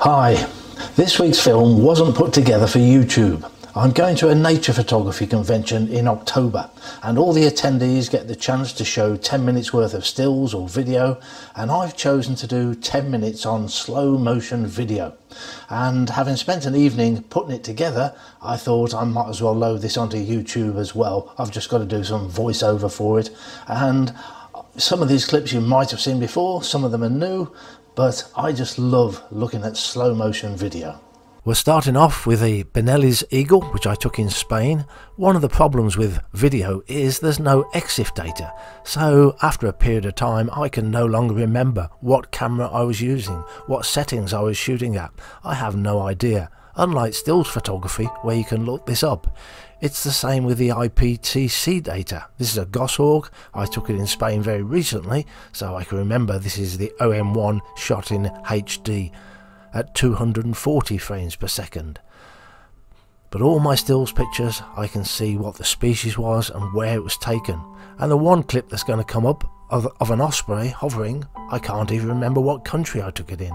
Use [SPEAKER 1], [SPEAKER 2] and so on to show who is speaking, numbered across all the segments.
[SPEAKER 1] Hi, this week's film wasn't put together for YouTube. I'm going to a nature photography convention in October and all the attendees get the chance to show 10 minutes worth of stills or video, and I've chosen to do 10 minutes on slow motion video. And having spent an evening putting it together, I thought I might as well load this onto YouTube as well. I've just got to do some voiceover for it, and some of these clips you might have seen before, some of them are new, but I just love looking at slow motion video. We're starting off with a Benelli's Eagle, which I took in Spain. One of the problems with video is there's no EXIF data, so after a period of time I can no longer remember what camera I was using, what settings I was shooting at. I have no idea, unlike stills photography where you can look this up. It's the same with the IPTC data. This is a Goshawk. I took it in Spain very recently, so I can remember this is the OM1 shot in HD at 240 frames per second. But all my stills pictures, I can see what the species was and where it was taken. And the one clip that's going to come up of an osprey hovering, I can't even remember what country I took it in.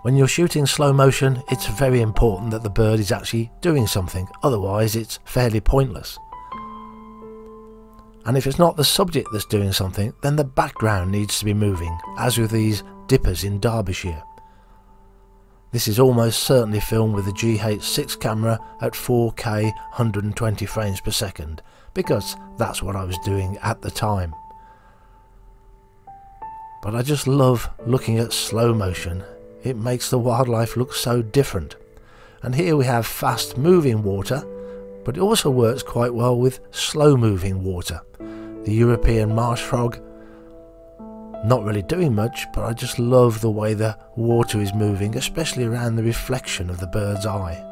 [SPEAKER 1] When you're shooting slow motion, it's very important that the bird is actually doing something, otherwise it's fairly pointless. And if it's not the subject that's doing something, then the background needs to be moving, as with these dippers in Derbyshire. This is almost certainly filmed with the GH6 camera at 4K 120 frames per second, because that's what I was doing at the time. But I just love looking at slow motion. It makes the wildlife look so different. And here we have fast moving water, but it also works quite well with slow moving water. The European marsh frog, not really doing much, but I just love the way the water is moving, especially around the reflection of the bird's eye.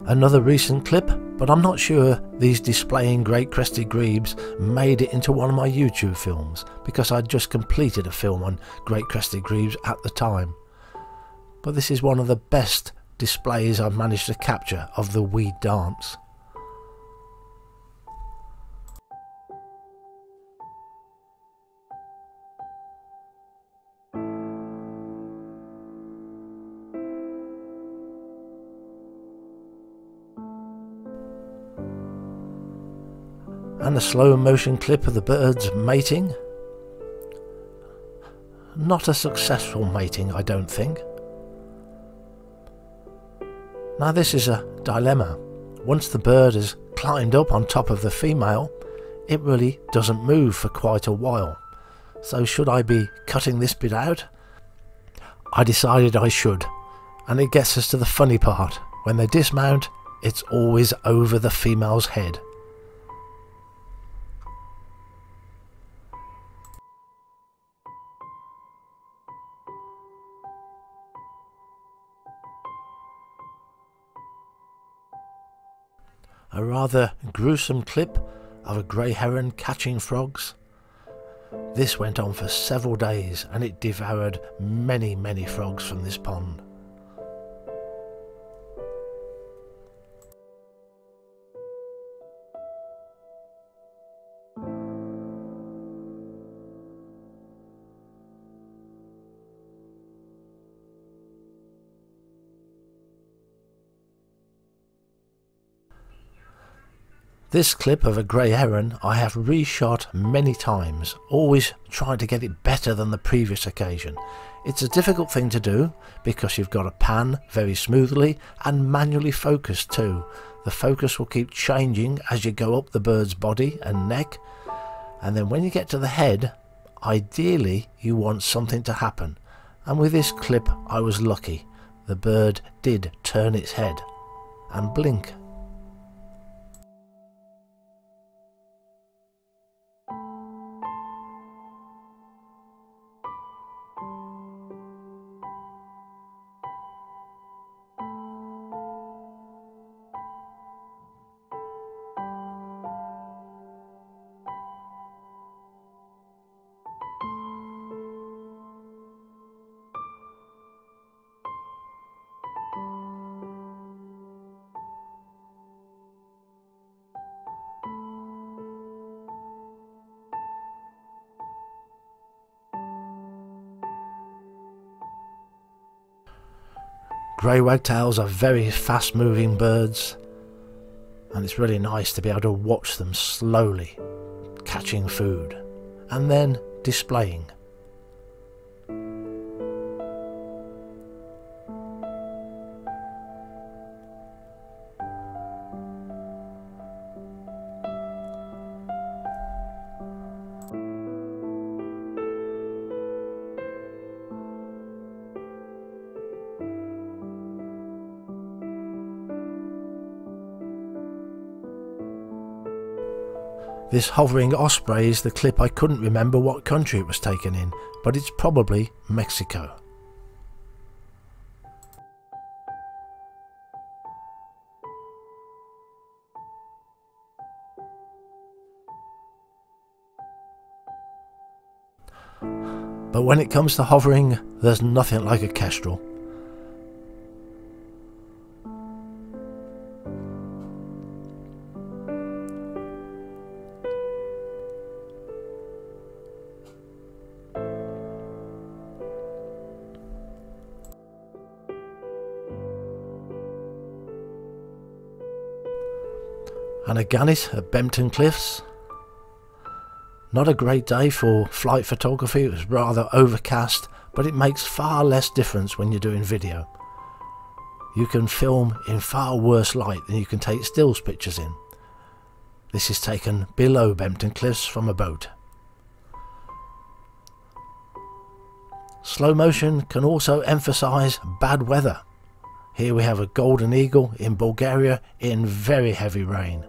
[SPEAKER 1] Another recent clip, but I'm not sure these displaying great crested grebes made it into one of my YouTube films, because I'd just completed a film on great crested grebes at the time. But this is one of the best displays I've managed to capture of the weed dance. And a slow motion clip of the birds mating. Not a successful mating, I don't think. Now this is a dilemma. Once the bird has climbed up on top of the female, it really doesn't move for quite a while. So should I be cutting this bit out? I decided I should. And it gets us to the funny part. When they dismount, it's always over the female's head. A rather gruesome clip of a grey heron catching frogs. This went on for several days and it devoured many frogs from this pond. This clip of a grey heron I have reshot many times, always trying to get it better than the previous occasion. It's a difficult thing to do because you've got to pan very smoothly and manually focus too. The focus will keep changing as you go up the bird's body and neck, and then when you get to the head, ideally you want something to happen. And with this clip I was lucky. The bird did turn its head and blink. Grey wagtails are very fast moving birds, and it's really nice to be able to watch them slowly catching food and then displaying. This hovering osprey is the clip I couldn't remember what country it was taken in, but it's probably Mexico. But when it comes to hovering, there's nothing like a kestrel. And a gannet at Bempton Cliffs. Not a great day for flight photography. It was rather overcast, but it makes far less difference when you're doing video. You can film in far worse light than you can take stills pictures in. This is taken below Bempton Cliffs from a boat. Slow motion can also emphasize bad weather. Here we have a golden eagle in Bulgaria in very heavy rain.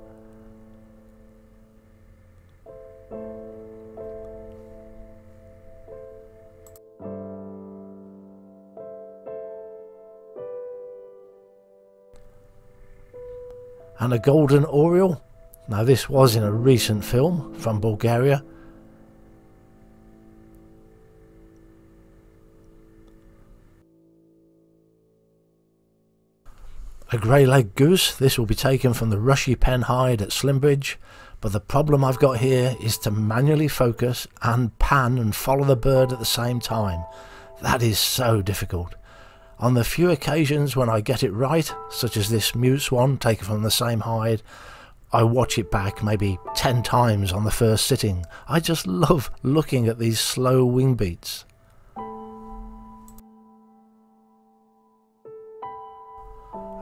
[SPEAKER 1] And a golden oriole. Now this was in a recent film from Bulgaria. A grey-legged goose. This will be taken from the Rushy Penhide at Slimbridge, but the problem I've got here is to manually focus and pan and follow the bird at the same time. That is so difficult. On the few occasions when I get it right, such as this mute swan taken from the same hide, I watch it back maybe 10 times on the first sitting. I just love looking at these slow wing beats.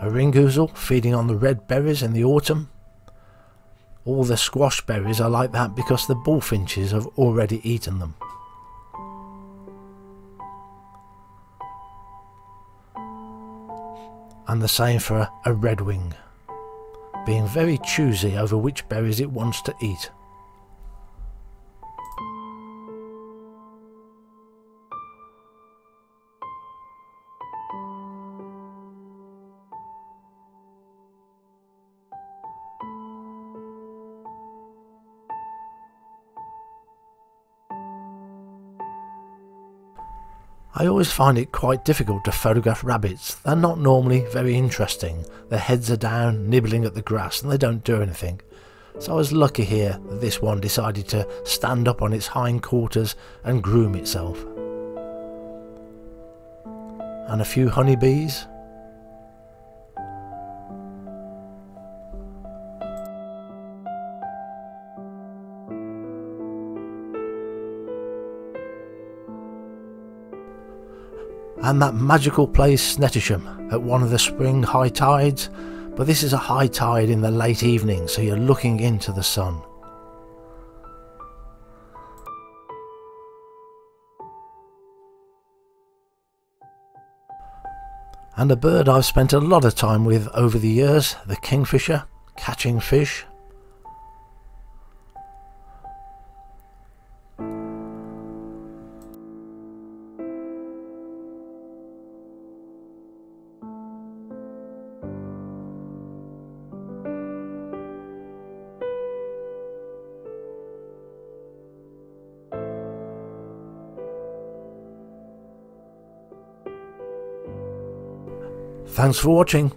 [SPEAKER 1] A ringoozle feeding on the red berries in the autumn. All the squash berries are like that because the bullfinches have already eaten them. And the same for a redwing, being very choosy over which berries it wants to eat. I always find it quite difficult to photograph rabbits. They're not normally very interesting. Their heads are down, nibbling at the grass, and they don't do anything. So I was lucky here that this one decided to stand up on its hindquarters and groom itself. And a few honeybees. And that magical place Snettisham at one of the spring high tides, but this is a high tide in the late evening, so you're looking into the sun. And a bird I've spent a lot of time with over the years, the kingfisher, catching fish. Thanks for watching.